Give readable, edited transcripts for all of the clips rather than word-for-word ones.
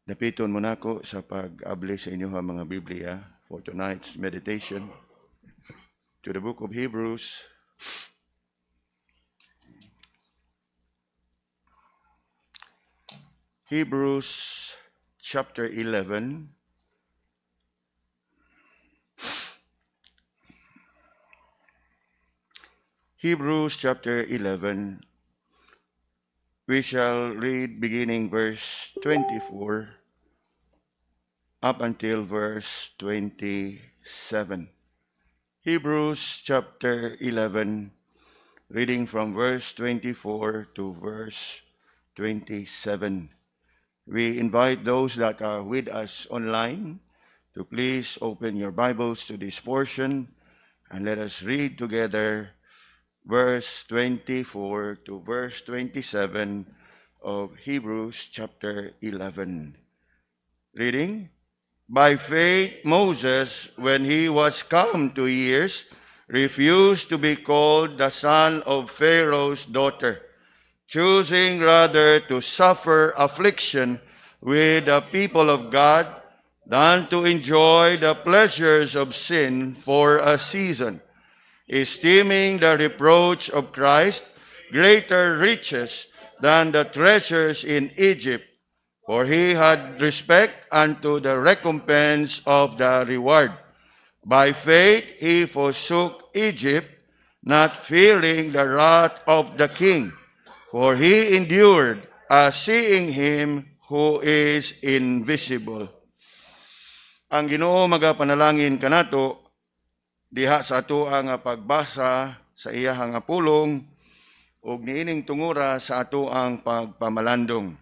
Dapiton mo nako sa pag-abli sa inyo mga Biblia for tonight's meditation to the book of Hebrews. Hebrews chapter 11. Hebrews chapter 11. We shall read beginning verse 24 up until verse 27. Hebrews chapter 11, reading from verse 24 to verse 27. We invite those that are with us online to please open your Bibles to this portion and let us read together verse 24 to verse 27 of Hebrews chapter 11. Reading, by faith Moses, when he was come to years, refused to be called the son of Pharaoh's daughter, choosing rather to suffer affliction with the people of God than to enjoy the pleasures of sin for a season, esteeming the reproach of Christ greater riches than the treasures in Egypt, for he had respect unto the recompense of the reward. By faith he forsook Egypt, not fearing the wrath of the king, for he endured as seeing him who is invisible. Ang Ginoo magapanalangin kanato diha sa ato nga pagbasa sa iyahang pulong ug niining tungura sa ato ang pagpamalandong.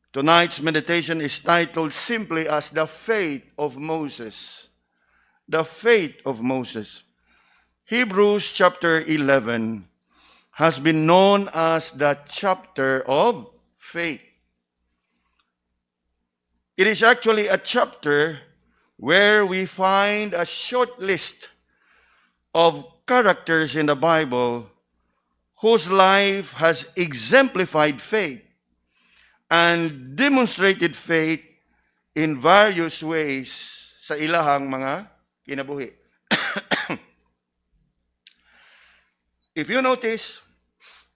Tonight's meditation is titled simply as the faith of Moses. The faith of Moses. Hebrews chapter 11 has been known as the chapter of faith. It is actually a chapter where we find a short list of characters in the Bible whose life has exemplified faith and demonstrated faith in various ways sa ilahang mga kinabuhi. If you notice,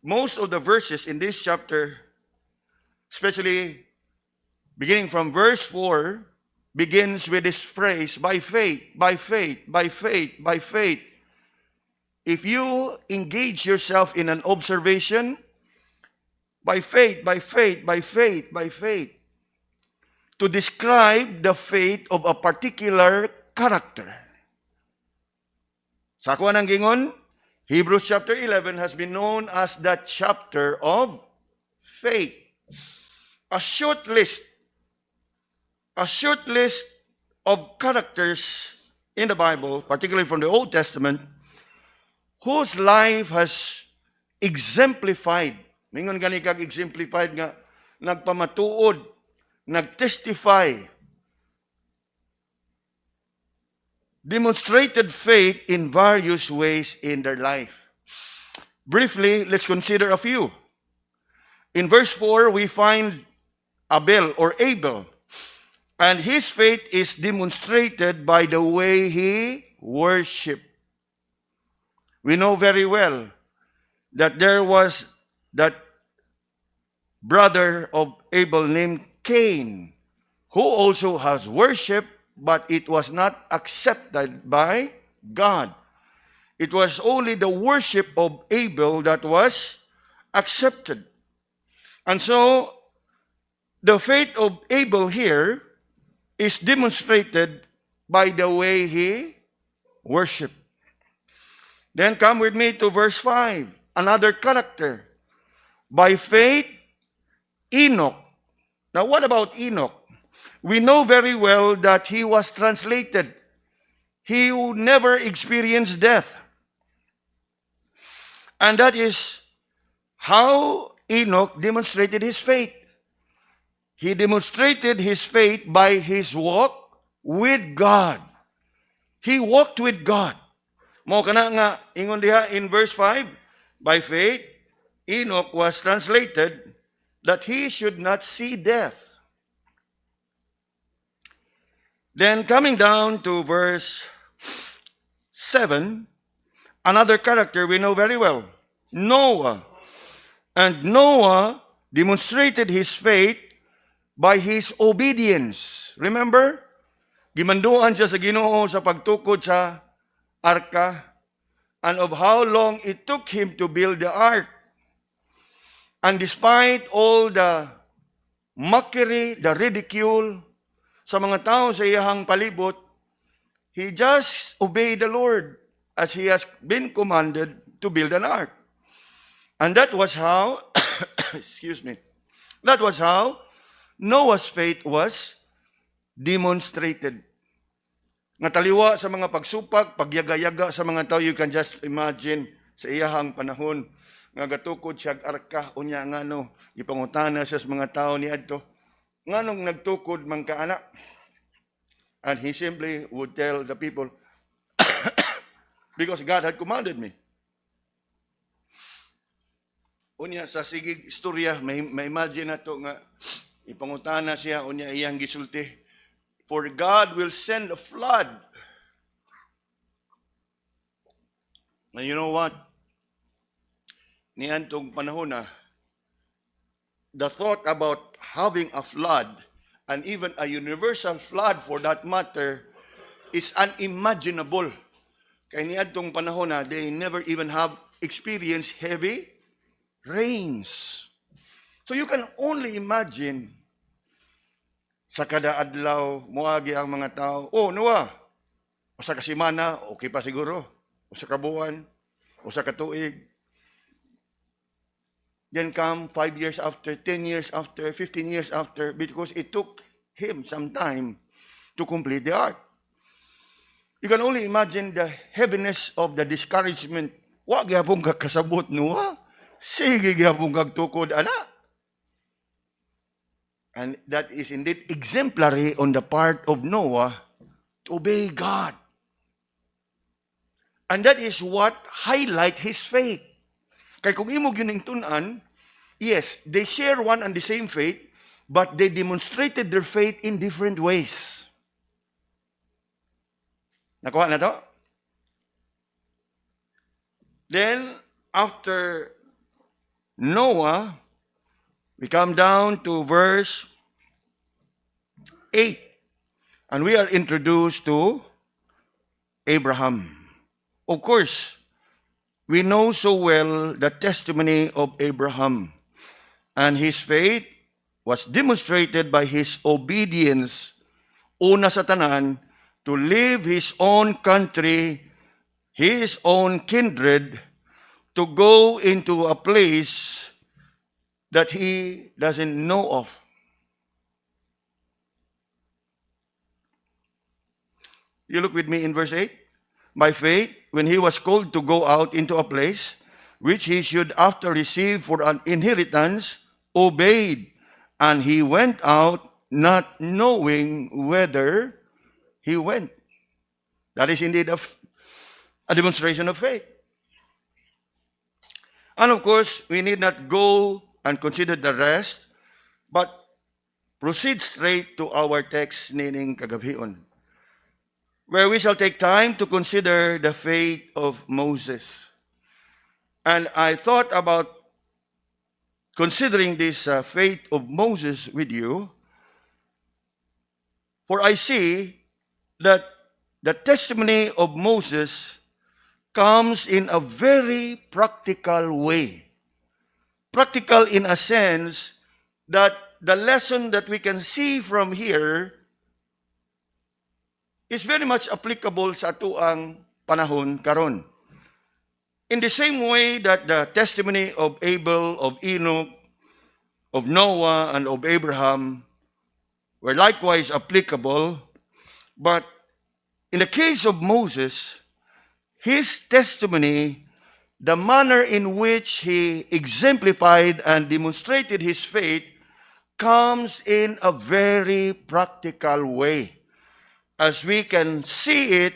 most of the verses in this chapter, especially beginning from verse 4, begins with this phrase, by faith, by faith, by faith, by faith. If you engage yourself in an observation, by faith, by faith, by faith, by faith, to describe the faith of a particular character. Sa kuha ng gingon, Hebrews chapter 11 has been known as the chapter of faith. A short list of characters in the Bible, particularly from the Old Testament, whose life has exemplified. Mingon gani kag exemplified nga nagpamatuod, nagtestify, demonstrated faith in various ways in their life. Briefly, let's consider a few. In verse 4, we find Abel, and his faith is demonstrated by the way he worshiped. We know very well that there was that brother of Abel named Cain, who also has worship, but it was not accepted by God. It was only the worship of Abel that was accepted. And so, the faith of Abel here is demonstrated by the way he worshiped. Then come with me to verse 5, another character. By faith, Enoch. Now, what about Enoch? We know very well that he was translated. He who never experienced death. And that is how Enoch demonstrated his faith. He demonstrated his faith by his walk with God. He walked with God. Mo kana nga ingon diha in verse 5, by faith Enoch was translated that he should not see death. Then coming down to verse 7, another character we know very well, Noah. And Noah demonstrated his faith by his obedience. Remember? Gimanduan siya sa Ginoo sa pagtukod sa arka, and of how long it took him to build the ark. And despite all the mockery, the ridicule sa mga tao sa iyahang palibot, he just obeyed the Lord as he has been commanded to build an ark. And that was how, excuse me, that was how Noah's faith was demonstrated. Nataliwa sa mga pagsupag, pagyaga-yaga sa mga tao, you can just imagine sa iyahang panahon nga gatukod siya arka unya ngano ipangutana siya sa mga tao ni adto nganong nagtukod man ka anak, and he simply would tell the people because God had commanded me. Unya sa sigig istorya may imagine nato nga ipangutana siya unya iyang gisulti, for God will send a flood. And you know what? Niantong panahon na, the thought about having a flood, and even a universal flood for that matter, is unimaginable. Kaya niantong panahon na, they never even have experienced heavy rains. So you can only imagine, sa kada adlaw, muagi ang mga tao, oh, Noah, o sa kasimana, okay pa siguro, o sa kabuwan, o sa katuig. Then come 5 years after, 10 years after, 15 years after, because it took him some time to complete the ark. You can only imagine the heaviness of the discouragement. Wa gyapon ka kasabot, Noah. Sige gyapon kag tukod, ana. And that is indeed exemplary on the part of Noah to obey God. And that is what highlight his faith. Kaya kung imo gining tun-an, yes, they share one and the same faith, but they demonstrated their faith in different ways. Nakuha na to? Then, after Noah, we come down to verse 8, and we are introduced to Abraham. Of course, we know so well the testimony of Abraham, and his faith was demonstrated by his obedience, una sa tanan, to leave his own country, his own kindred, to go into a place that he doesn't know of. You look with me in verse 8. By faith, when he was called to go out into a place which he should after receive for an inheritance, obeyed, and he went out not knowing whither he went. That is indeed a demonstration of faith. And of course, we need not go and consider the rest, but proceed straight to our text nining kagabion, where we shall take time to consider the faith of Moses. And I thought about considering this faith of Moses with you, for I see that the testimony of Moses comes in a very practical way. Practical in a sense that the lesson that we can see from here is very much applicable sa atuang panahon karon. In the same way that the testimony of Abel, of Enoch, of Noah, and of Abraham were likewise applicable, but in the case of Moses, his testimony, the manner in which he exemplified and demonstrated his faith, comes in a very practical way, as we can see it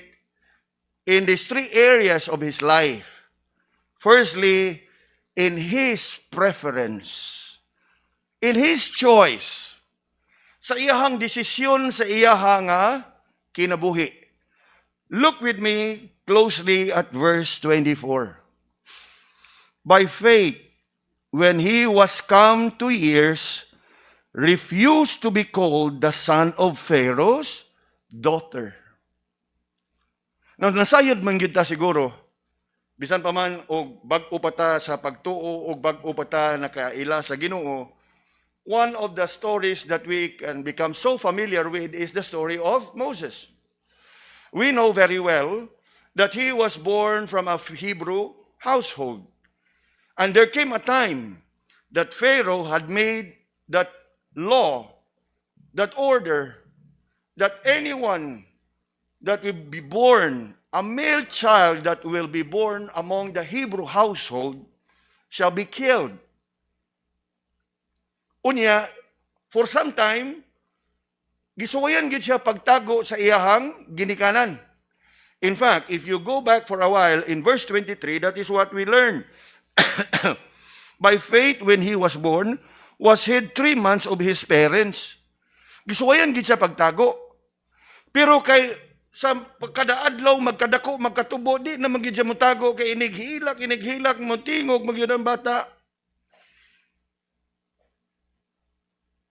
in these three areas of his life. Firstly, in his preference, in his choice, sa iyahang desisyon sa iyahang kinabuhi. Look with me closely at verse 24. By faith, when he was come to years, refused to be called the son of Pharaoh's daughter. Now, nasayod man gyud ta siguro, bisan pa man og bag-o pa ta sa pagtuo og bag-o pa ta nakaila sa Ginoo, one of the stories that we can become so familiar with is the story of Moses. We know very well that he was born from a Hebrew household. And there came a time that Pharaoh had made that law, that order, that anyone that will be born, a male child that will be born among the Hebrew household shall be killed. Unya, for some time, gisuwayan gid siya pagtago sa iyahang ginikanan. In fact, if you go back for a while, in verse 23, that is what we learn. By faith, when he was born, was hid 3 months of his parents. Gisuwayan gid siya pagtago. Pero kay sa kada adlaw magkadako magkatubo di na magid siya mutago kay inighilak mo tingog magyud ang bata.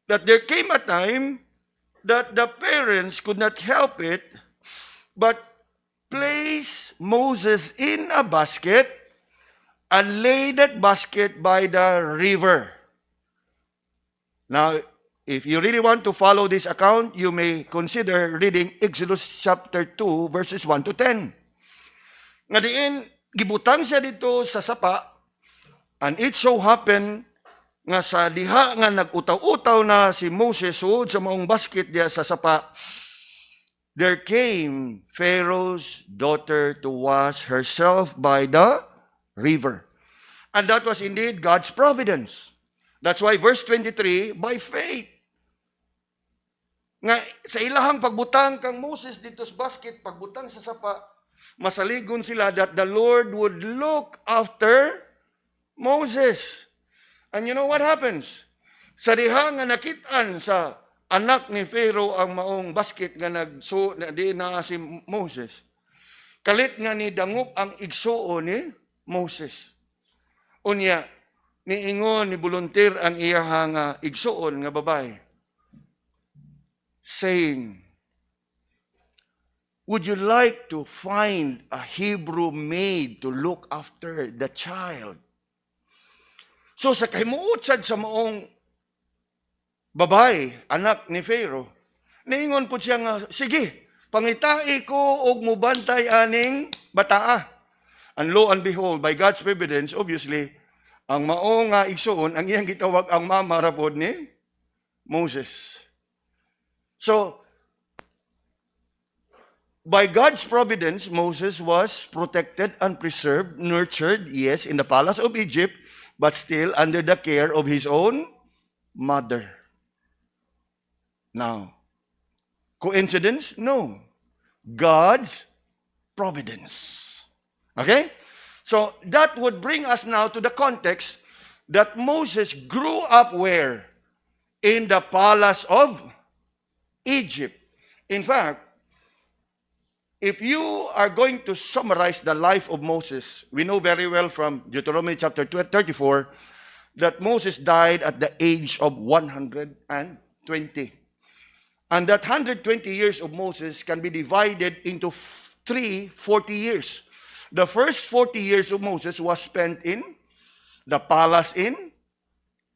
That there came a time that the parents could not help it but place Moses in a basket and lay that basket by the river. Now, if you really want to follow this account, you may consider reading Exodus chapter 2, verses 1 to 10. Nga diin, gibutang siya dito sa sapa, and it so happened nga sa diha nga nag-utaw-utaw na si Moses suod sa maong basket diya sa sapa, there came Pharaoh's daughter to wash herself by the river. And that was indeed God's providence. That's why verse 23, by faith. Nga sa ilahang pagbutang kang Moses dito sa basket, pagbutang sa sapa, masaligon sila that the Lord would look after Moses. And you know what happens? Sa diha nga nakitaan sa anak ni Pharaoh ang maong basket nga di na si Moses. Kalit nga ni dangop ang igsuo ni Moses. Unya, niingon ni volunteer ang iyahang igsuon nga babae, saying, would you like to find a Hebrew maid to look after the child? So sa kahimuot sa maong babae, anak ni Pharaoh, niingon po siya nga, sige, pangitai ko og mubantay aning bataa. And lo and behold, by God's providence, obviously, ang maong igsuon, ang iyang gitawag ang mama rapod ni Moses. So, by God's providence, Moses was protected and preserved, nurtured, yes, in the palace of Egypt, but still under the care of his own mother. Now, coincidence? No. God's providence. Okay? So, that would bring us now to the context that Moses grew up where? In the palace of Egypt. In fact, if you are going to summarize the life of Moses, we know very well from Deuteronomy chapter 34 that Moses died at the age of 120. And that 120 years of Moses can be divided into 40 years. The first 40 years of Moses was spent in the palace in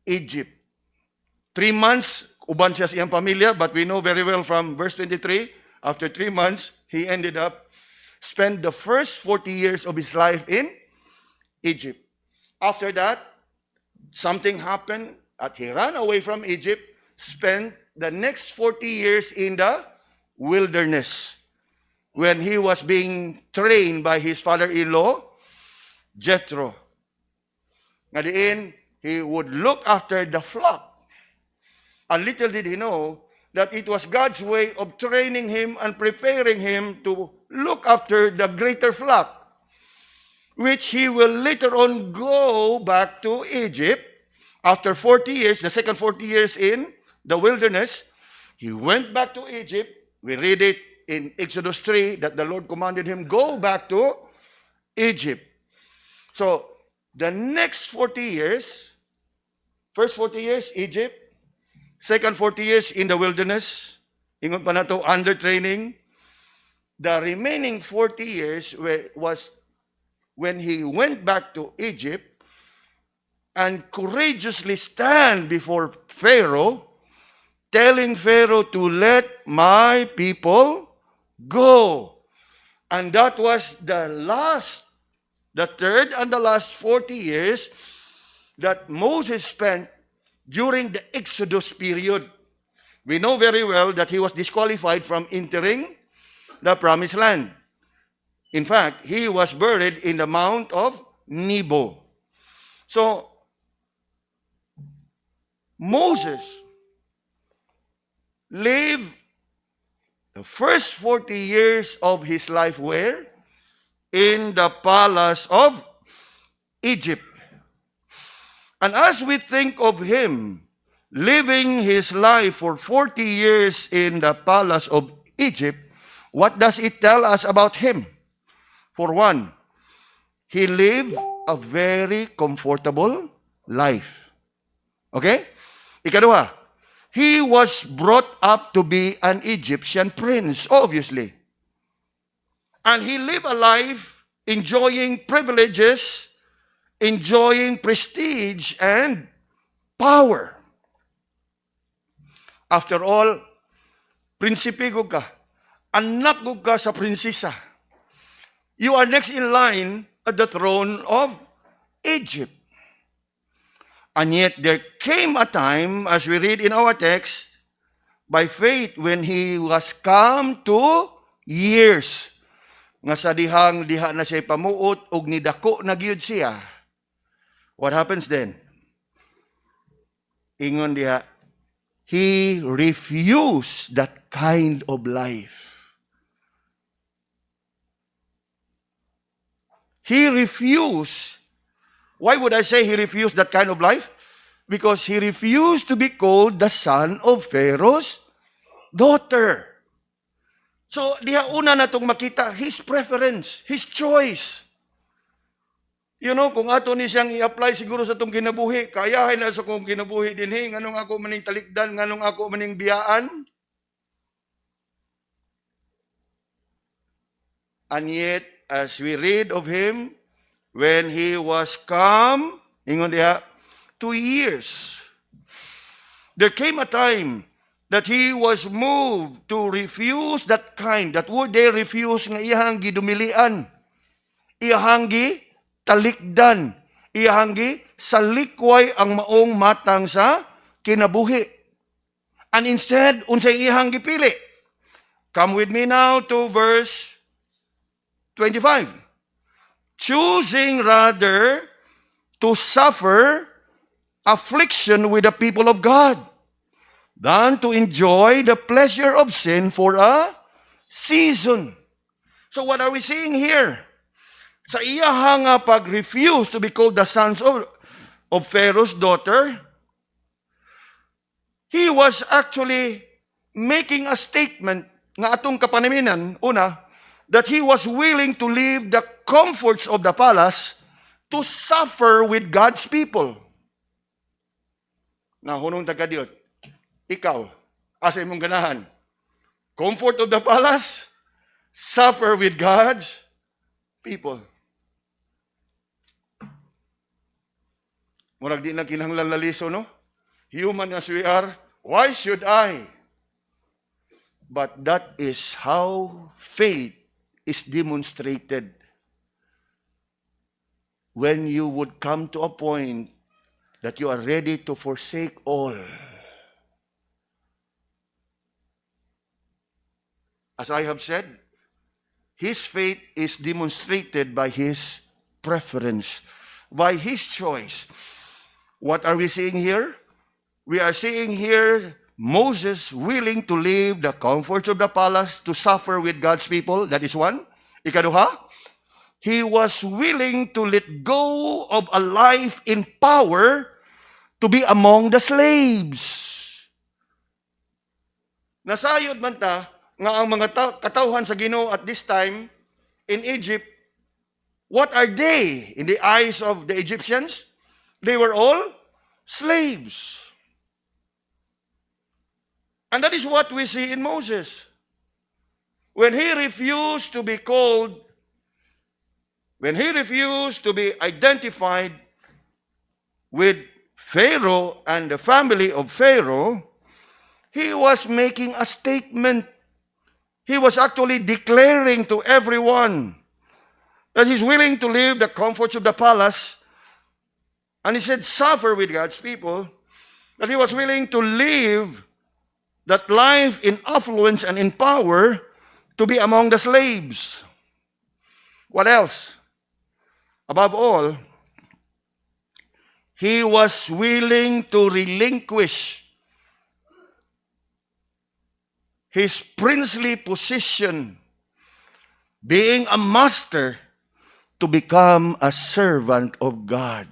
Egypt. 3 months, uban siya sa iyang pamilya, but we know very well from verse 23, after 3 months, he ended up spend the first 40 years of his life in Egypt. After that, something happened that he ran away from Egypt, spent the next 40 years in the wilderness when he was being trained by his father-in-law, Jethro. Nga diin, he would look after the flock. And little did he know that it was God's way of training him and preparing him to look after the greater flock, which he will later on go back to Egypt after 40 years, the second 40 years in the wilderness. He went back to Egypt. We read it in Exodus 3 that the Lord commanded him, go back to Egypt. So, the next 40 years, first 40 years, Egypt. Second 40 years in the wilderness. Ingon pa na to, under training. The remaining 40 years was when he went back to Egypt and courageously stand before Pharaoh, telling Pharaoh to let my people go. And that was the third and the last 40 years that Moses spent during the Exodus period. We know very well that he was disqualified from entering the promised land. In fact, he was buried in the Mount of Nebo. So, Moses lived the first 40 years of his life where? In the palace of Egypt. And as we think of him living his life for 40 years in the palace of Egypt, what does it tell us about him? For one, he lived a very comfortable life. Okay? Ikaduha, he was brought up to be an Egyptian prince, obviously. And he lived a life enjoying privileges, enjoying prestige and power. After all, prinsipe ko ka, anak ko ka sa prinsesa. You are next in line at the throne of Egypt. And yet there came a time, as we read in our text, by faith when he was come to years. Nga sa diha na siya pamuot, og nidako na gyud siya. What happens then? Ingon diha, he refused that kind of life. He refused. Why would I say he refused that kind of life? Because he refused to be called the son of Pharaoh's daughter. So, diha una na itong makita, his preference, his choice. You know, kung ato ni siyang i-apply siguro sa itong kinabuhi, kayahin na sa kong kinabuhi din, nganong ako maning talikdan, nganong ako maning biyaan. And yet, as we read of him, when he was come, ingon diha, 2 years, there came a time that he was moved to refuse that kind. That word they refuse nga iyahang gidumilian, iyahang talikdan, iyahang salikway ang maong matang sa kinabuhi. And instead, unsay iyahang gipili? Come with me now to verse 25. Choosing rather to suffer affliction with the people of God than to enjoy the pleasure of sin for a season. So what are we seeing here? Sa iyahang pag-refuse to be called the sons of Pharaoh's daughter, he was actually making a statement nga atong kapaniminan, una, that he was willing to leave the comforts of the palace to suffer with God's people. Na hunong taga-diot, ikaw, asa imong ganahan? Comfort of the palace, suffer with God's people. Murag di na kinahanglan laliso, no? Human as we are, why should I? But that is how faith is demonstrated when you would come to a point that you are ready to forsake all. As I have said, his faith is demonstrated by his preference, by his choice. What are we seeing here? We are seeing here Moses willing to leave the comforts of the palace to suffer with God's people. That is one. Ikaduha, he was willing to let go of a life in power to be among the slaves. Nasayod man ta, nga ang mga katawhan sa Ginoo at this time in Egypt, what are they in the eyes of the Egyptians? They were all slaves. And that is what we see in Moses. When he refused to be called, when he refused to be identified with Pharaoh and the family of Pharaoh, he was making a statement. He was actually declaring to everyone that he's willing to leave the comforts of the palace, and he said, suffer with God's people, that he was willing to live that life in affluence and in power to be among the slaves. What else? Above all, he was willing to relinquish his princely position, being a master, to become a servant of God.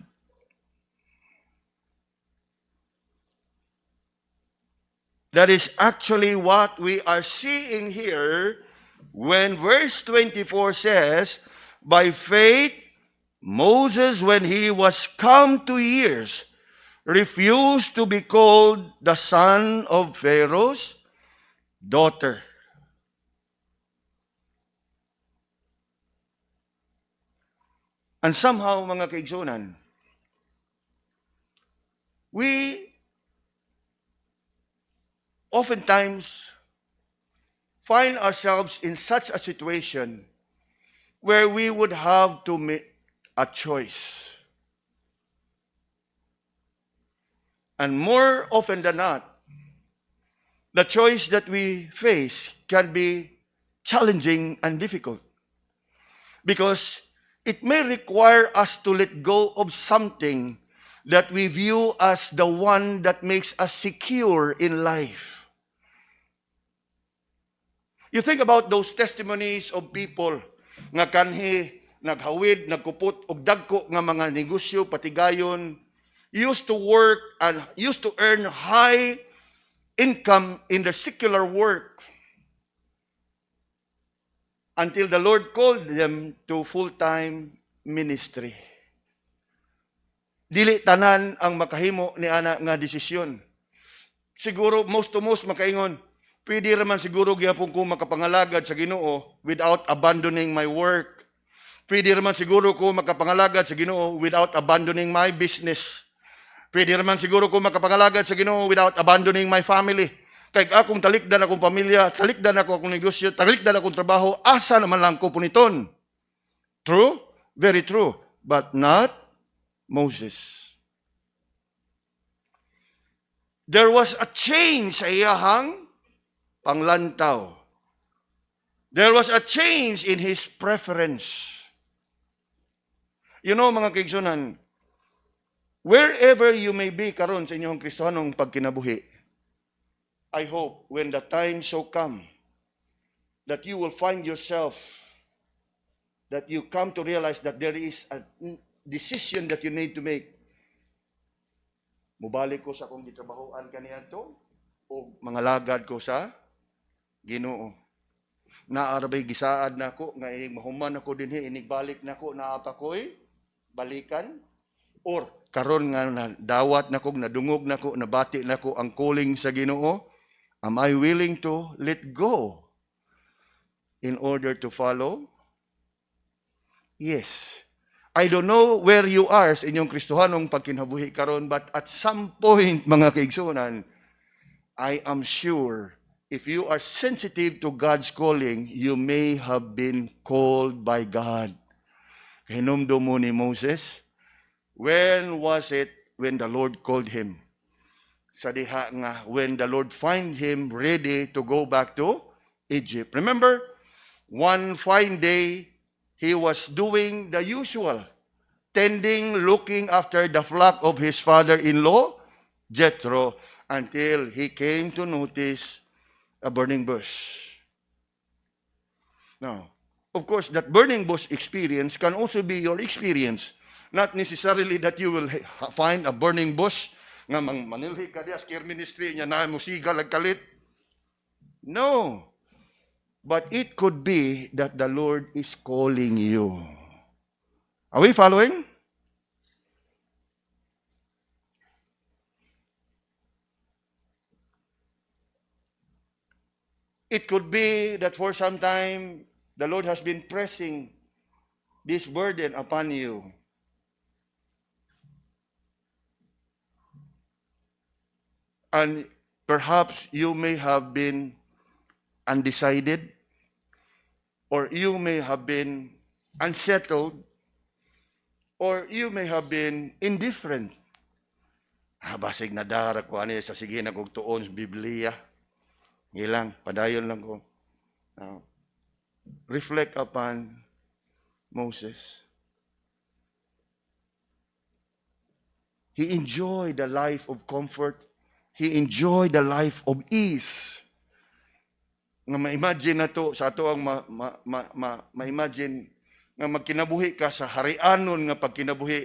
That is actually what we are seeing here when verse 24 says, by faith, Moses, when he was come to years, refused to be called the son of Pharaoh's daughter. And somehow, mga kaigsunan, we oftentimes find ourselves in such a situation where we would have to make a choice. And more often than not, the choice that we face can be challenging and difficult because it may require us to let go of something that we view as the one that makes us secure in life. You think about those testimonies of people nga kanhi, naghawid, nagkupot, og dagko nga mga negosyo, patigayon, used to work and used to earn high income in their secular work until the Lord called them to full-time ministry. Dili tanan ang makahimo ni ana nga desisyon. Siguro most to most makaingon, pwede raman siguro gyapon ko makapangalagad sa Ginoo without abandoning my work. Pwede raman siguro ko makapangalagad sa Ginoo without abandoning my business. Pwede raman siguro ko makapangalagad sa Ginoo without abandoning my family. Kay akong talikdan akong pamilya, talikdan ako akong negosyo, talikdan akong trabaho, asa naman lang ko puniton. True? Very true. But not Moses. There was a change sa iyahang panglantaw. There was a change in his preference. You know, mga kaigsunan, wherever you may be karon sa inyong Kristiyanong pagkinabuhi, I hope when the time shall come that you will find yourself, that you come to realize that there is a decision that you need to make. Mubalik ko sa akong gitrabahoan kaniadto o mga lagad ko sa Ginoo. Naarabay gisaad nako nga inig mahuman ako dinhi, inigbalik nako naapa koy balikan, or karon nga dawat nako, nadungog nako, nabati nako ang calling sa Ginoo. Am I willing to let go in order to follow? Yes. I don't know where you are sa inyong Kristohanong pagkinabuhi karon, but at some point, mga kaigsunan, I am sure if you are sensitive to God's calling, you may have been called by God. Hinumdo mo ni Moses, when was it when the Lord called him? Sa diha nga, when the Lord find him ready to go back to Egypt. Remember, one fine day, he was doing the usual, tending, looking after the flock of his father-in-law, Jethro, until he came to notice a burning bush. Now, of course, that burning bush experience can also be your experience. Not necessarily that you will find a burning bush nga manilhi ka diya, care ministry, niya na musiga, lagkalit. No. But it could be that the Lord is calling you. Are we following? It could be that for some time, the Lord has been pressing this burden upon you. And perhaps you may have been undecided, or you may have been unsettled, or you may have been indifferent. Basig na dara ko ano sa sige na kog tuon sa Biblia. Ilang, padayon lang ko. Now, reflect upon Moses. He enjoyed the life of comfort. He enjoyed the life of ease. Nga ma-imagine na to, sa ato ang ma-imagine nga magkinabuhi ka sa harianon nga pagkinabuhi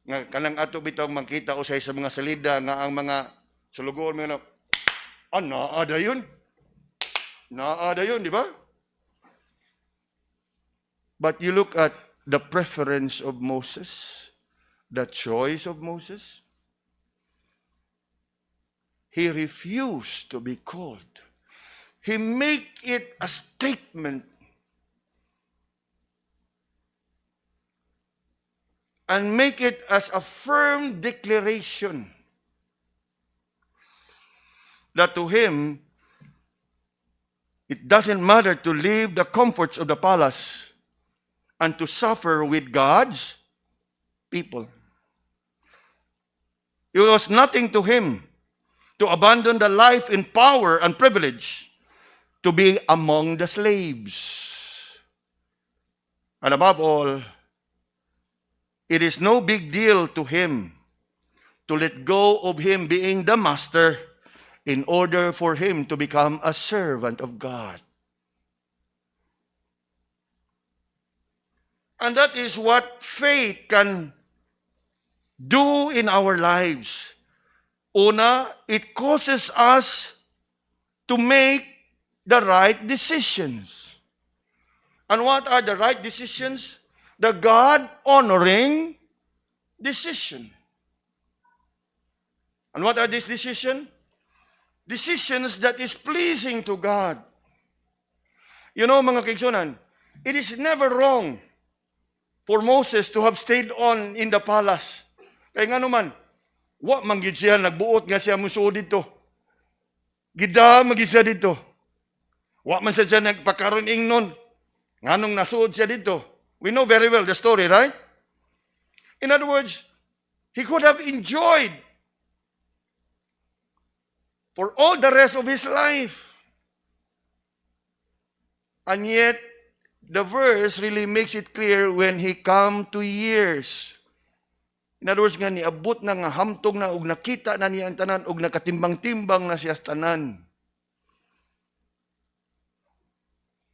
nga kanang ato bitaw makita usay sa mga salida nga ang mga sulugon mga naada yun. Naada yun, di ba? But you look at the preference of Moses, the choice of Moses. He refused to be called. He made it a statement and make it as a firm declaration that to him, it doesn't matter to leave the comforts of the palace and to suffer with God's people. It was nothing to him to abandon the life in power and privilege to be among the slaves. And above all, it is no big deal to him to let go of him being the master in order for him to become a servant of God. And that is what faith can do in our lives. Una, it causes us to make the right decisions. And what are the right decisions? The God-honoring decision. And what are these decisions? Decisions that is pleasing to God. You know, mga kaigsunan, it is never wrong for Moses to have stayed on in the palace. Kaya nga naman, wa manggid siya, nagbuot nga siya musuo dito. Gida magid siya dito. Wa man siya nagpakaroon ingnon. Nganong nasuod siya dito. We know very well the story, right? In other words, he could have enjoyed for all the rest of his life. And yet, the verse really makes it clear when he come to years. In other words, nga niabot na nga hamtong na ug nakita na niya ang tanan ug nakatimbang-timbang na siya sa tanan.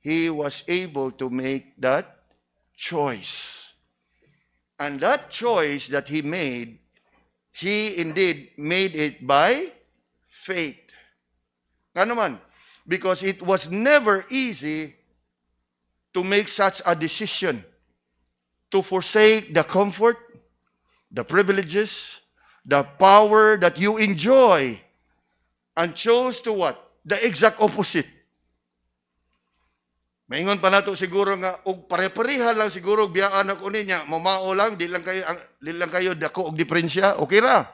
He was able to make that choice. And that choice that he made, he indeed made it by faith. Nga naman, because it was never easy to make such a decision, to forsake the comfort, the privileges, the power that you enjoy, and chose to what? The exact opposite. Maingon pa nato siguro nga og pare-pareha lang siguro biyaan ako niya, mamao lang di lang kayo dako og diferensya, okay ra.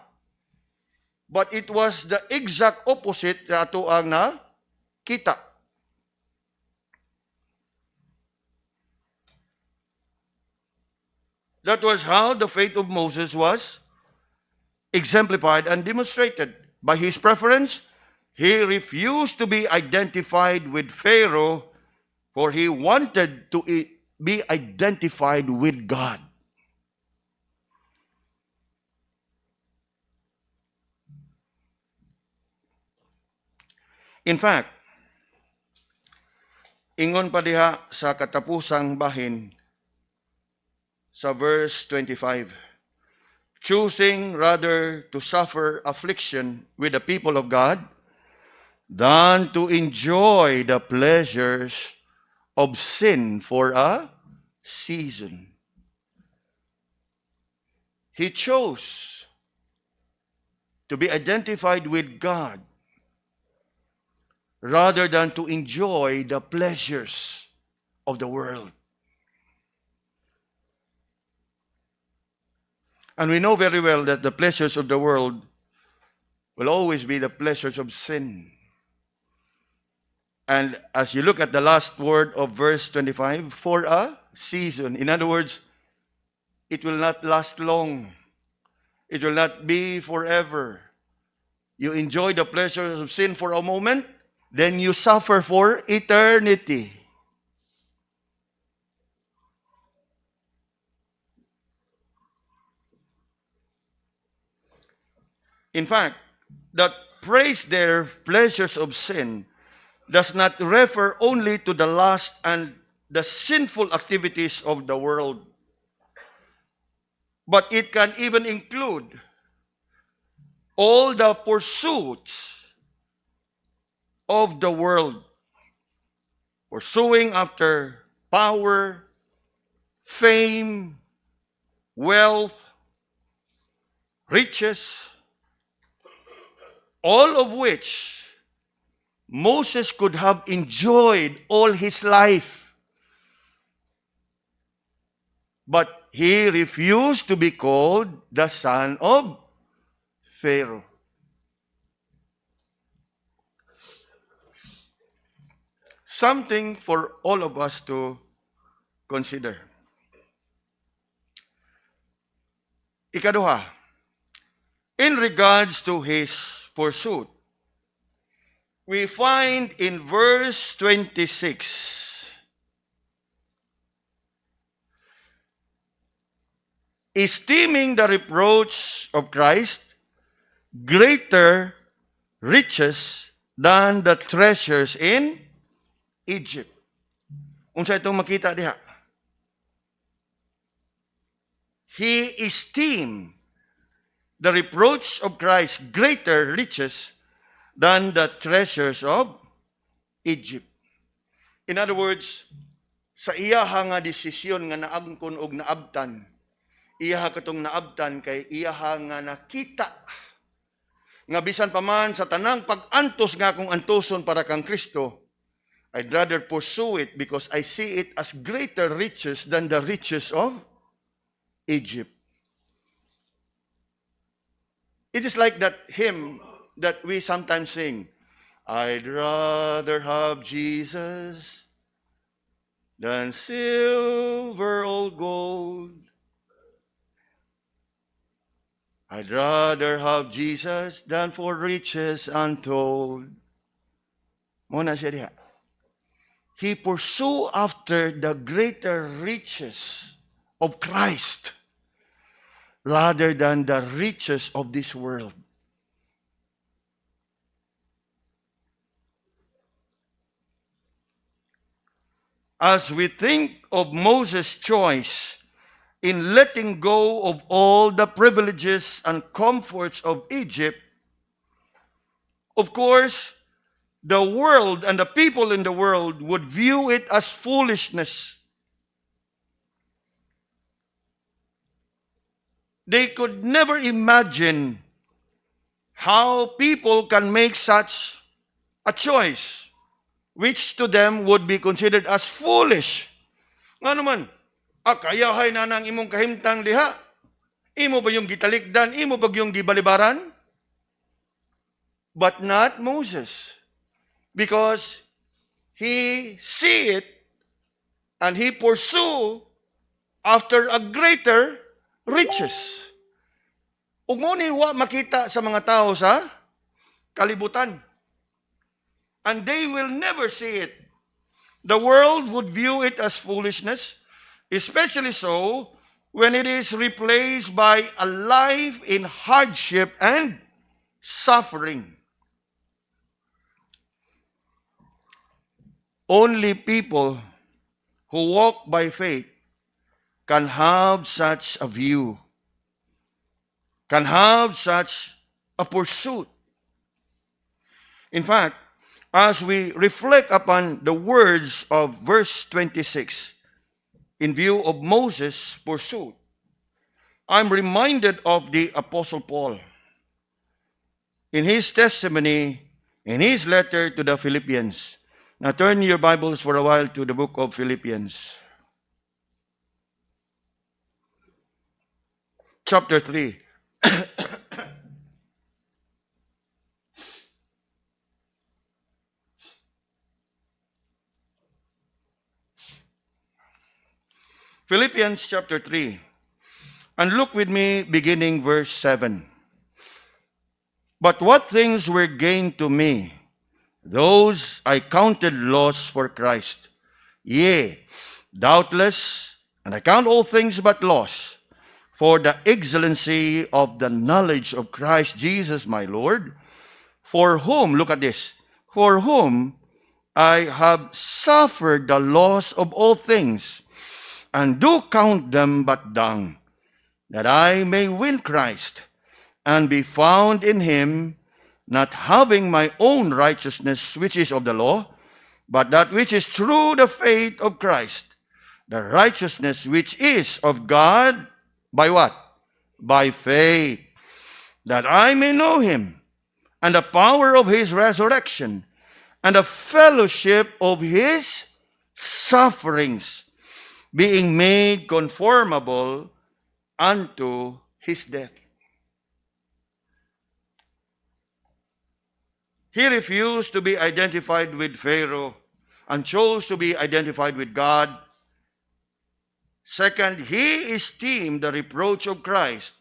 But it was the exact opposite sa ato ang na kita. That was how the faith of Moses was exemplified and demonstrated. By his preference, he refused to be identified with Pharaoh, for he wanted to be identified with God. In fact, ingon pa diha sa katapusang bahin, sa verse 25, choosing rather to suffer affliction with the people of God than to enjoy the pleasures of sin for a season. He chose to be identified with God rather than to enjoy the pleasures of the world. And we know very well that the pleasures of the world will always be the pleasures of sin. And as you look at the last word of verse 25, for a season. In other words, it will not last long. It will not be forever. You enjoy the pleasures of sin for a moment, then you suffer for eternity. In fact, that praise their pleasures of sin does not refer only to the lust and the sinful activities of the world, but it can even include all the pursuits of the world, pursuing after power, fame, wealth, riches, all of which Moses could have enjoyed all his life. But he refused to be called the son of Pharaoh. Something for all of us to consider. Ikaduha, in regards to his pursuit, we find in verse 26, esteeming the reproach of Christ greater riches than the treasures in Egypt. Unsa itong makita diha? He esteemed the reproach of Christ greater riches than the treasures of Egypt. In other words, sa iyaha nga desisyon nga naagkon og naabtan, iyaha katong naabtan kay iyaha nga nakita nga bisan pa man sa tanang pag-antos nga akong antoson para kang Kristo, I'd rather pursue it because I see it as greater riches than the riches of Egypt. It is like that hymn that we sometimes sing, I'd rather have Jesus than silver or gold. I'd rather have Jesus than for riches untold. Muna siya diha. He pursue after the greater riches of Christ rather than the riches of this world. As we think of Moses' choice in letting go of all the privileges and comforts of Egypt, of course, the world and the people in the world would view it as foolishness. They could never imagine how people can make such a choice, which to them would be considered as foolish. Nga naman, kayahay na nang imong kahimtang diha, imo ba yung gitalikdan, imo ba yung gibalibaran? But not Moses. Because he see it and he pursue after a greater riches. Ug mo ni wa makita sa mga tao sa kalibutan. And they will never see it. The world would view it as foolishness, especially so when it is replaced by a life in hardship and suffering. Only people who walk by faith can have such a view, can have such a pursuit. In fact, as we reflect upon the words of verse 26, in view of Moses' pursuit, I'm reminded of the Apostle Paul in his testimony, in his letter to the Philippians. Now turn your Bibles for a while to the book of Philippians, chapter 3. Philippians chapter 3. And look with me beginning verse 7. But what things were gained to me, those I counted loss for Christ. Yea, doubtless, and I count all things but loss, for the excellency of the knowledge of Christ Jesus my Lord, for whom, look at this, for whom I have suffered the loss of all things, and do count them but dung, that I may win Christ, and be found in him, not having my own righteousness which is of the law, but that which is through the faith of Christ, the righteousness which is of God, by what? By faith, that I may know him, and the power of his resurrection, and the fellowship of his sufferings, being made conformable unto his death. He refused to be identified with Pharaoh and chose to be identified with God. Second, he esteemed the reproach of Christ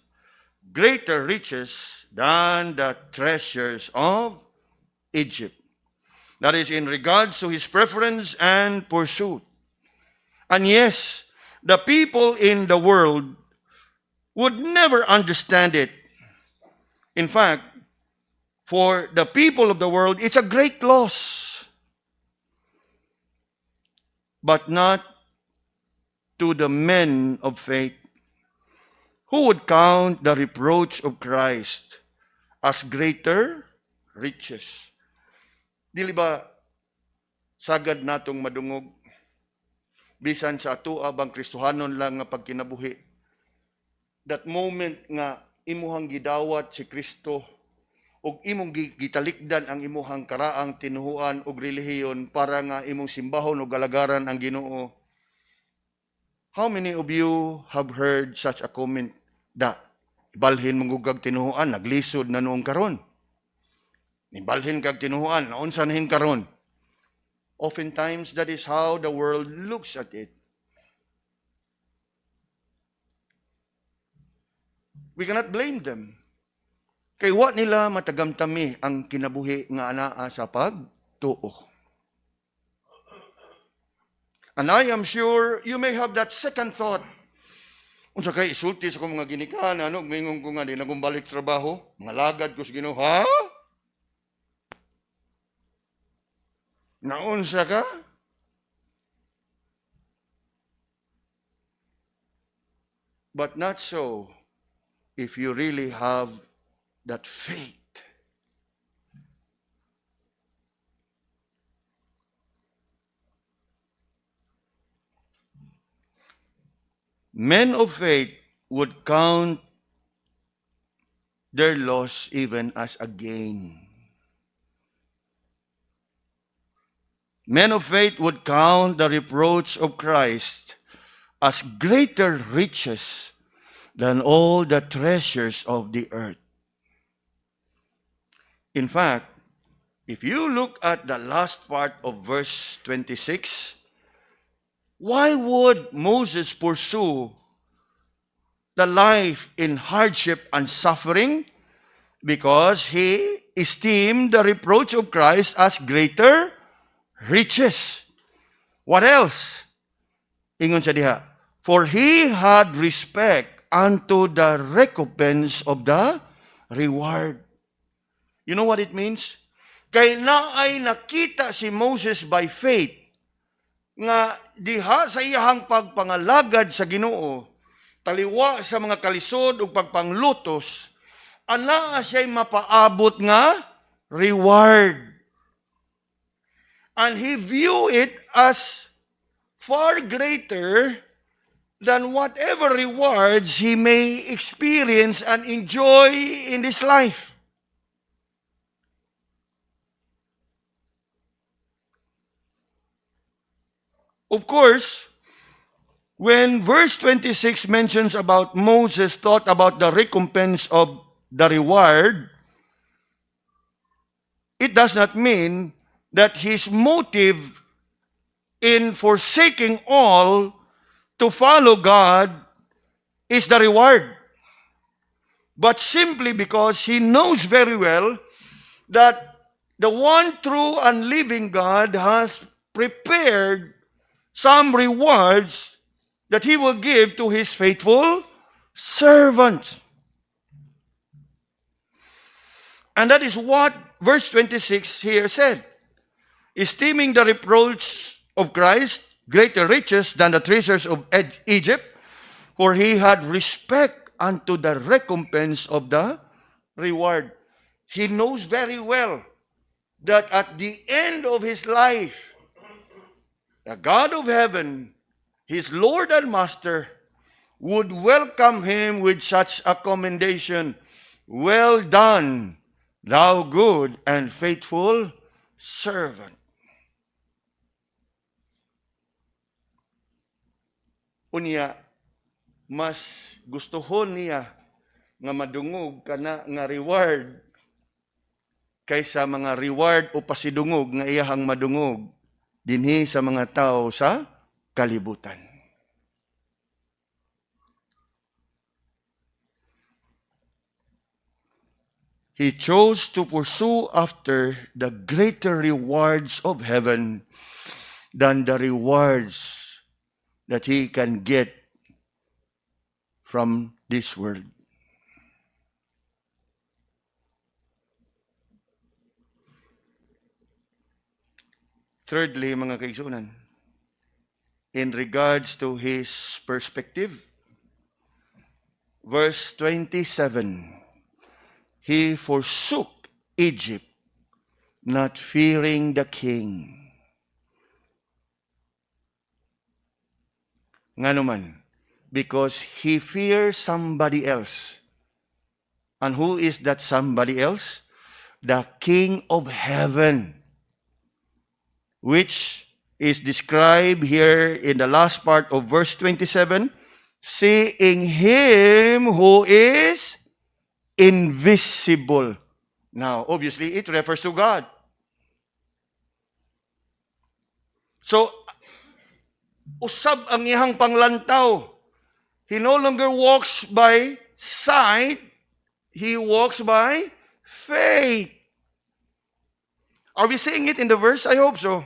greater riches than the treasures of Egypt. That is in regards to his preference and pursuit. And yes, the people in the world would never understand it. In fact, for the people of the world, it's a great loss. But not to the men of faith who would count the reproach of Christ as greater riches. Dili ba sagad natong madungog bisan sa atua bang Kristohanon lang nga pagkinabuhi. That moment nga imuhang gidawat si Kristo ug imong gitalikdan ang imuhang karaang tinuhuan ug relihiyon para nga imong simbahon ug galagaran ang Ginoo. How many of you have heard such a comment da ibalhin mong gugag tinuhuan naglisod na noong karon? Ibalhin kag tinuhuan naunsa na hin karon? Oftentimes that is how the world looks at it. We cannot blame them. Kay wa nila matagamtami ang kinabuhi nga anaa sa pagtuo. And I am sure you may have that second thought. Unsa kay isulti sa kong mga ginikanan, ano, mingon ko nga di nagumbalik trabaho, mga lagad ko sa Ginoo, ha? Naunsa ka? But not so if you really have that faith. Men of faith would count their loss even as a gain. Men of faith would count the reproach of Christ as greater riches than all the treasures of the earth. In fact, if you look at the last part of verse 26, why would Moses pursue the life in hardship and suffering? Because he esteemed the reproach of Christ as greater riches. What else? Ingon sa diha, for he had respect unto the recompense of the reward. You know what it means? Kay naay nakita si Moses by faith nga diha sa iyahang pagpangalagad sa Ginoo, taliwa sa mga kalisod ug and he viewed it as far greater than whatever rewards he may experience and enjoy in this life. Of course, when verse 26 mentions about Moses thought about the recompense of the reward, it does not mean that his motive in forsaking all to follow God is the reward, but simply because he knows very well that the one true and living God has prepared some rewards that he will give to his faithful servants. And that is what verse 26 here said. Esteeming the reproach of Christ greater riches than the treasures of Egypt, for he had respect unto the recompense of the reward. He knows very well that at the end of his life, the God of heaven, his Lord and Master, would welcome him with such a commendation. Well done, thou good and faithful servant. Unya, mas gustuhon niya nga madungog kana nga reward kaysa mga reward o pasidungog nga iyahang madungog dinhi sa mga tao sa kalibutan. He chose to pursue after the greater rewards of heaven than the rewards that he can get from this world. Thirdly, mga kaigsunan, in regards to his perspective, verse 27, he forsook Egypt, not fearing the king. Nga naman, because he fears somebody else. And who is that somebody else? The King of heaven, which is described here in the last part of verse 27, seeing him who is invisible. Now, obviously, it refers to God. So, usab ang iyang panglantaw. He no longer walks by sight, he walks by faith. Are we seeing it in the verse? I hope so.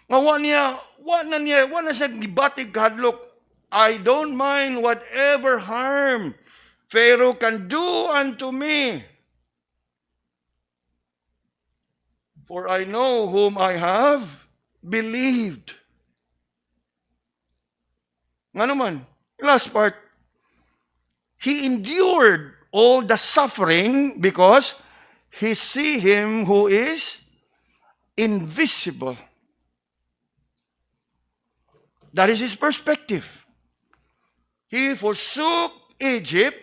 Nga wa na siya gibatig hadlok. I don't mind whatever harm Pharaoh can do unto me. For I know whom I have believed. Nga naman, last part, he endured all the suffering because he see him who is invisible. That is his perspective. He forsook Egypt,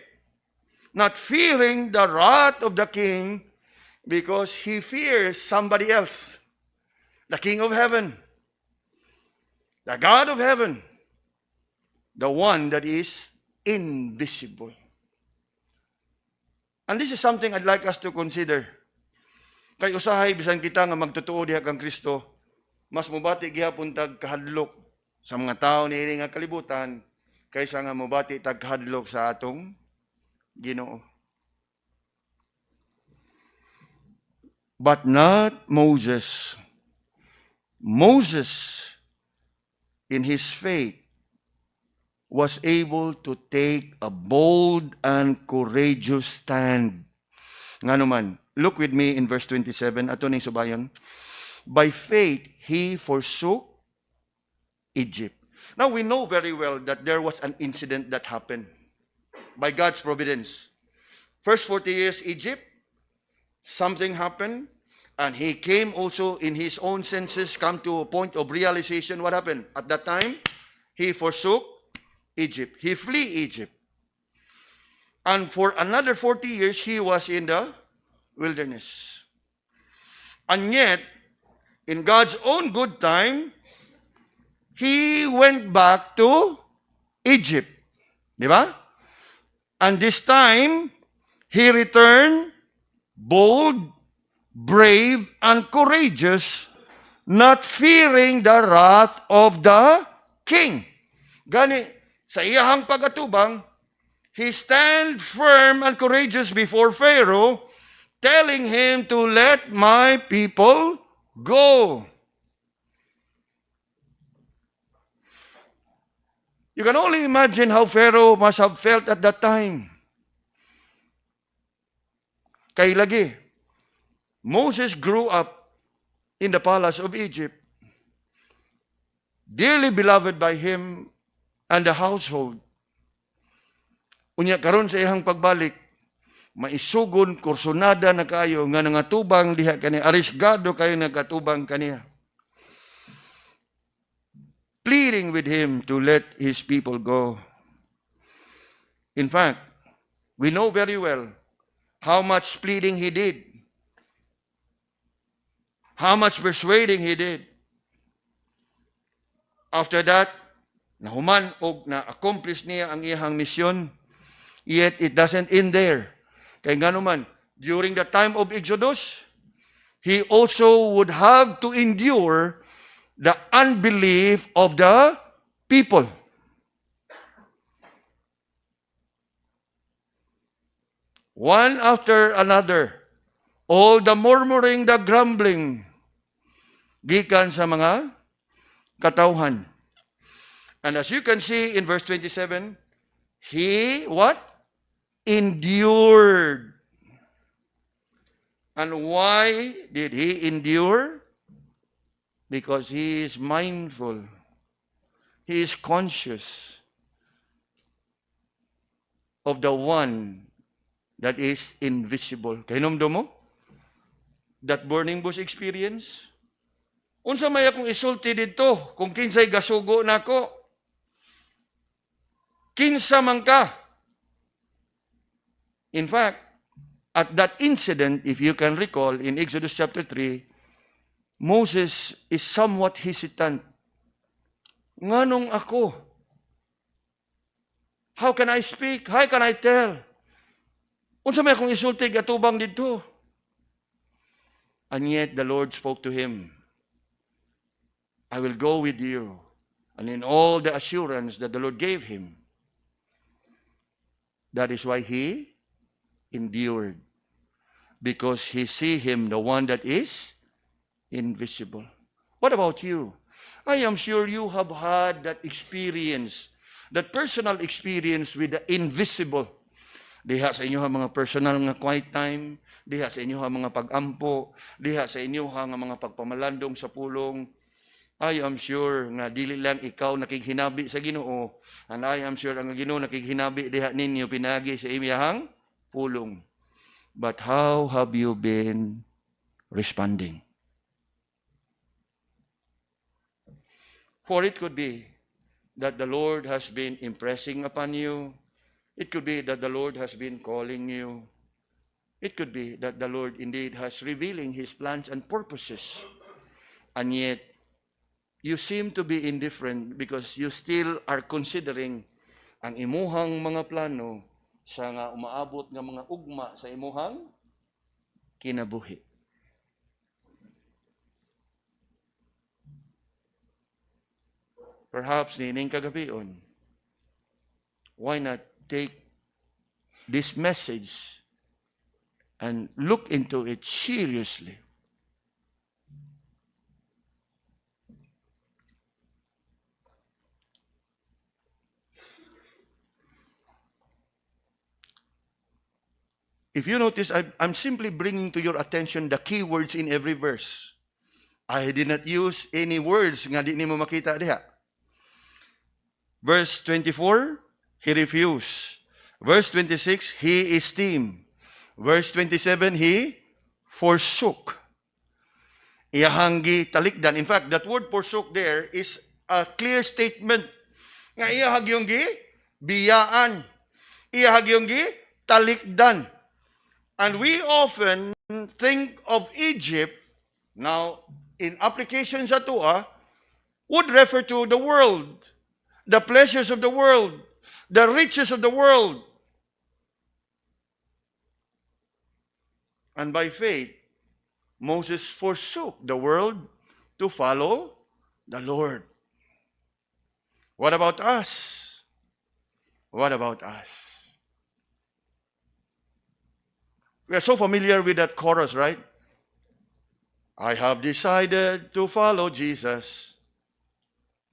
not fearing the wrath of the king, because he fears somebody else, the King of heaven, the God of heaven, the one that is invisible. And this is something I'd like us to consider. Kay usahay bisan kita nga magtotoo diha kang Kristo, mas mubati gihapon tag kahadlok sa mga tao niini nga kalibutan kaysa nga mubati tag kahadlok sa atong Ginoo. But not Moses. Moses, in his faith, was able to take a bold and courageous stand. Nga naman, look with me in verse 27. Ato ning subayon. By faith, he forsook Egypt. Now, we know very well that there was an incident that happened by God's providence. First 40 years, Egypt. something happened, and he came also in his own senses, come to a point of realization. What happened? At that time, he forsook Egypt. He flee Egypt. And for another 40 years, he was in the wilderness. And yet, in God's own good time, he went back to Egypt. Di ba? And this time, he returned bold, brave, and courageous, not fearing the wrath of the king. Gani, sa iyahang pagatubang, he stand firm and courageous before Pharaoh, telling him to let my people go. You can only imagine how Pharaoh must have felt at that time. Kay lagi, Moses grew up in the palace of Egypt, dearly beloved by him and the household. Unya karon sa iyang pagbalik, maisugon, kursunada na kayo, nga nangatubang diha kaniya, arisgado kayo nagatubang kaniya. Pleading with him to let his people go. In fact, we know very well how much pleading he did, how much persuading he did. After that, nahuman o na-accomplish niya ang iyang misyon, yet it doesn't end there. Kaya nga naman, during the time of Exodus, he also would have to endure the unbelief of the people. One after another, all the murmuring, the grumbling, gikan sa mga katauhan. And as you can see in verse 27, he, what? Endured. And why did he endure? Because he is mindful. He is conscious of the one that is invisible. Kainomdo mo? That burning bush experience? Unsa may akong isulti dito kung kinsay gasugo nako? Kinsa man ka? In fact, at that incident, if you can recall, in Exodus chapter 3, Moses is somewhat hesitant. Nganong ako? How can I speak? How can I tell? Unsa may akong isulti atubang dito? And yet the Lord spoke to him, I will go with you. And in all the assurance that the Lord gave him, that is why he endured. Because he see him, the one that is invisible. What about you? I am sure you have had that experience, that personal experience with the invisible. Diha sa inyo mga personal nga quiet time, diha sa inyo mga pag-ampo, diha sa inyo mga pagpamalandong sa pulong. I am sure nga dili lang ikaw nakighinabi sa Ginoo, and I am sure ang Ginoo nakighinabi diha ninyo pinagi sa imiyahang pulong. But how have you been responding? For it could be that the Lord has been impressing upon you. It could be that the Lord has been calling you. It could be that the Lord indeed has revealing His plans and purposes. And yet, you seem to be indifferent because you still are considering ang imuhang mga plano sa nga umaabot nga mga ugma sa imuhang kinabuhi. Perhaps nining kagabion, why not take this message and look into it seriously? If you notice, I'm simply bringing to your attention the key words in every verse. I did not use any words nga di nimo makita diha. Verse 24, he refused. Verse 26, he esteemed. Verse 27, he forsook. Iyahang gitalikdan. In fact, that word forsook there is a clear statement nga iyahag yung biyaan. Iyahag yung talikdan. And we often think of Egypt, now in application sa tuwa, would refer to the world, the pleasures of the world, the riches of the world. And by faith, Moses forsook the world to follow the Lord. What about us? What about us? We are so familiar with that chorus, right? I have decided to follow Jesus.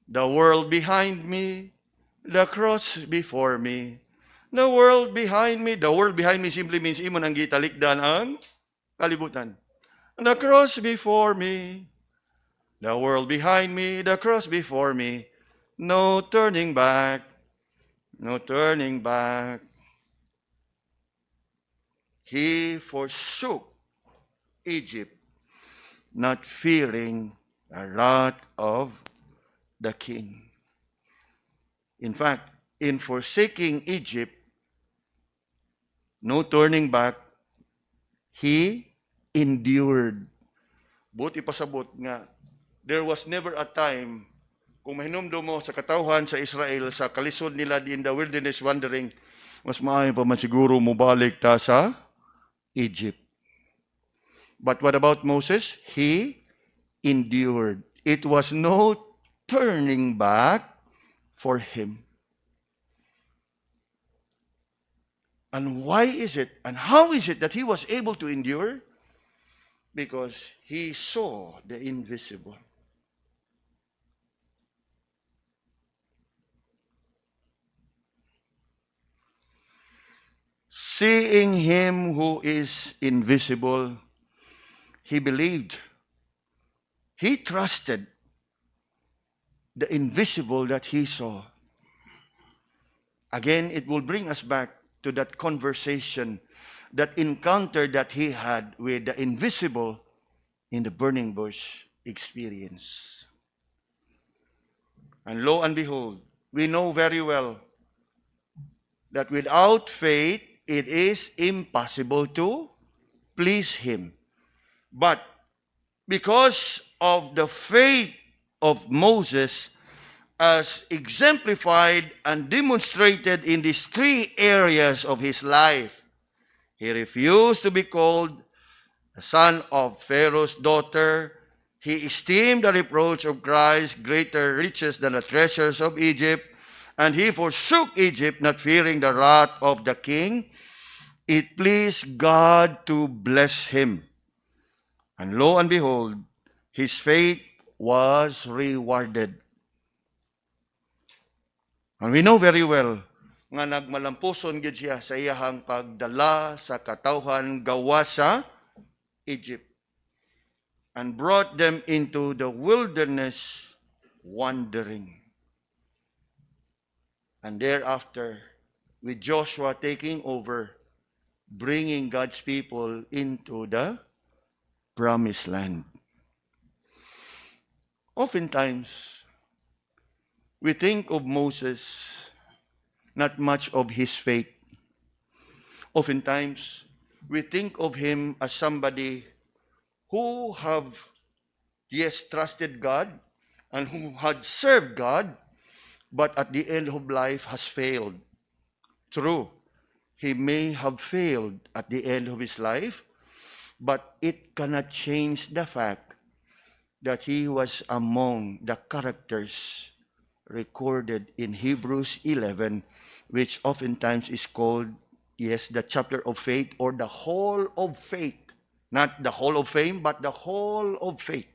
The world behind me, the cross before me. The world behind me. The world behind me simply means imo nang gitalikdan ang kalibutan. The cross before me. The world behind me, the cross before me. No turning back. No turning back. He forsook Egypt, not fearing the wrath of the king. In fact, in forsaking Egypt, no turning back, he endured. Buti pasabot nga, there was never a time, kung mahinumdum mo sa katawhan sa Israel, sa kalisod nila in the wilderness wandering, mas maayo pa man siguro mubalik ta sa Egypt. But what about Moses? He endured. It was no turning back for him. And why is it, and how is it that he was able to endure? Because he saw the invisible. Seeing him who is invisible, he believed. He trusted the invisible that he saw. Again, it will bring us back to that conversation, that encounter that he had with the invisible in the burning bush experience. And lo and behold, we know very well that without faith, it is impossible to please him. But because of the faith of Moses, as exemplified and demonstrated in these three areas of his life, he refused to be called the son of Pharaoh's daughter. He esteemed the reproach of Christ greater riches than the treasures of Egypt, and he forsook Egypt, not fearing the wrath of the king. It pleased God to bless him. And lo and behold, his faith was rewarded. And we know very well nga nagmalampuson gid siya sa iyahang pagdala sa katawhan gawa sa Egypt, and brought them into the wilderness wandering. And thereafter, with Joshua taking over, bringing God's people into the promised land. Oftentimes, we think of Moses, not much of his faith. Oftentimes, we think of him as somebody who have, yes, trusted God and who had served God, but at the end of life has failed. True, he may have failed at the end of his life, but it cannot change the fact that he was among the characters recorded in Hebrews 11, which oftentimes is called, yes, the chapter of faith or the hall of faith. Not the hall of fame, but the hall of faith,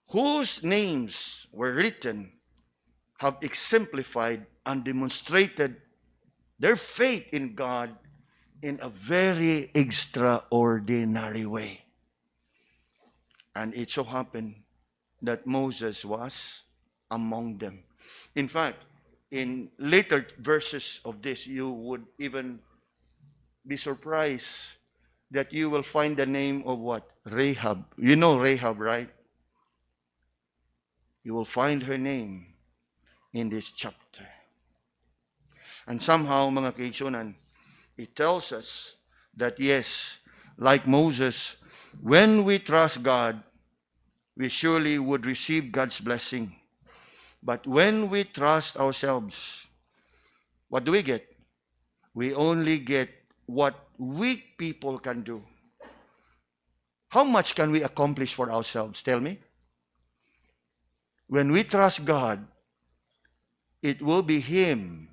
whose names were written, have exemplified and demonstrated their faith in God in a very extraordinary way. And it so happened that Moses was among them. In fact, in later verses of this, you would even be surprised that you will find the name of what? Rahab. You know Rahab, right? You will find her name in this chapter. And somehow, mga kaigsunan, it tells us that yes, like Moses, when we trust God, we surely would receive God's blessing. But when we trust ourselves, what do we get? We only get what weak people can do. How much can we accomplish for ourselves? Tell me. When we trust God, it will be Him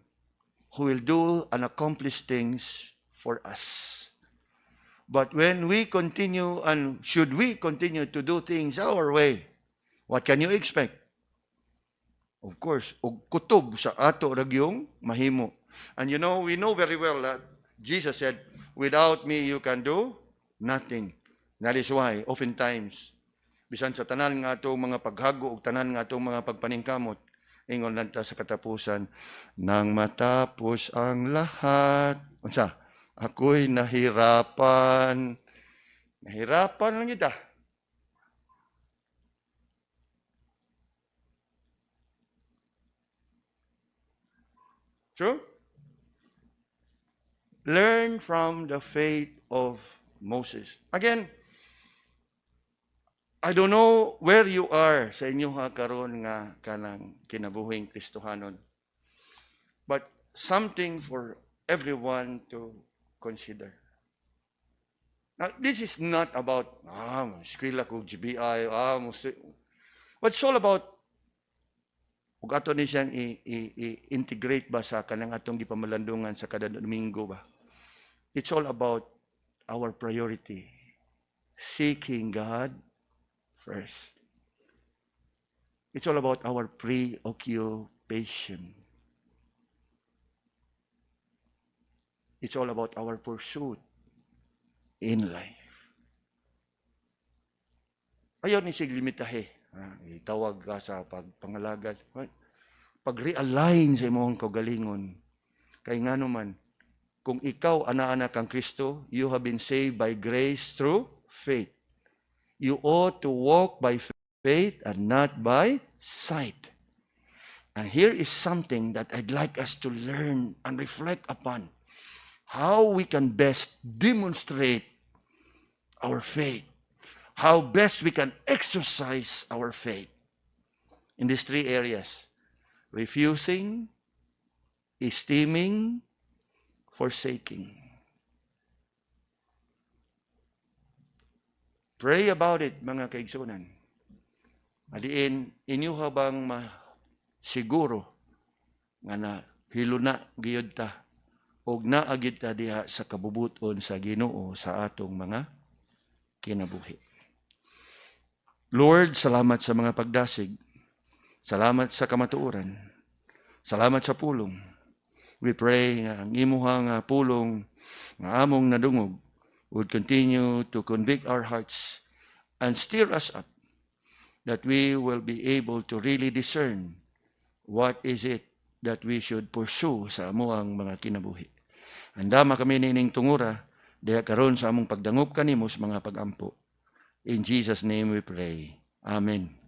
who will do and accomplish things for us. But when we continue, and should we continue to do things our way, what can you expect? Of course, og kutob sa ato ragyong mahimo. And you know, we know very well that Jesus said, without me you can do nothing. That is why, oftentimes, bisan sa tanan nga atong mga paghago o tanan nga atong mga pagpaningkamot, ingon lang ta sa katapusan, nang matapos ang lahat. Unsa? Ako'y nahirapan. Nahirapan lang kita. True? Learn from the faith of Moses. Again, I don't know where you are sa inyo karon nga kanang kinabuhing Kristohanon. But something for everyone to consider. Now, this is not about, eskwela ko, GBI, but it's all about, kung ato ni siyang i-integrate ba sa kanang atong gipamalandungan sa kada Domingo ba? It's all about our priority. Seeking God first. It's all about our preoccupation. It's all about our pursuit in life. Ayaw ni sig limitahe. Itawag ka sa pagpangalagad. Pag-realign sa imong kaugalingon. Kay nga naman, kung ikaw ana-anak kang Kristo, you have been saved by grace through faith. You ought to walk by faith and not by sight. And here is something that I'd like us to learn and reflect upon. How we can best demonstrate our faith. How best we can exercise our faith. In these three areas. Refusing, esteeming, forsaking. Pray about it, mga kaigsunan. Adiin, inyo habang siguro nga na hiluna giyod ta og naagid ta diha sa kabubuton sa Ginoo sa atong mga kinabuhi. Lord, salamat sa mga pagdasig. Salamat sa kamatuoran. Salamat sa pulong. We pray nga ang imuhang pulong nga among nadungog would continue to convict our hearts and stir us up that we will be able to really discern what is it that we should pursue sa amuang mga kinabuhi. Andama kami nining tungura, diha karon sa among pagdangop kanimo sa mga pagampo. In Jesus' name we pray. Amen.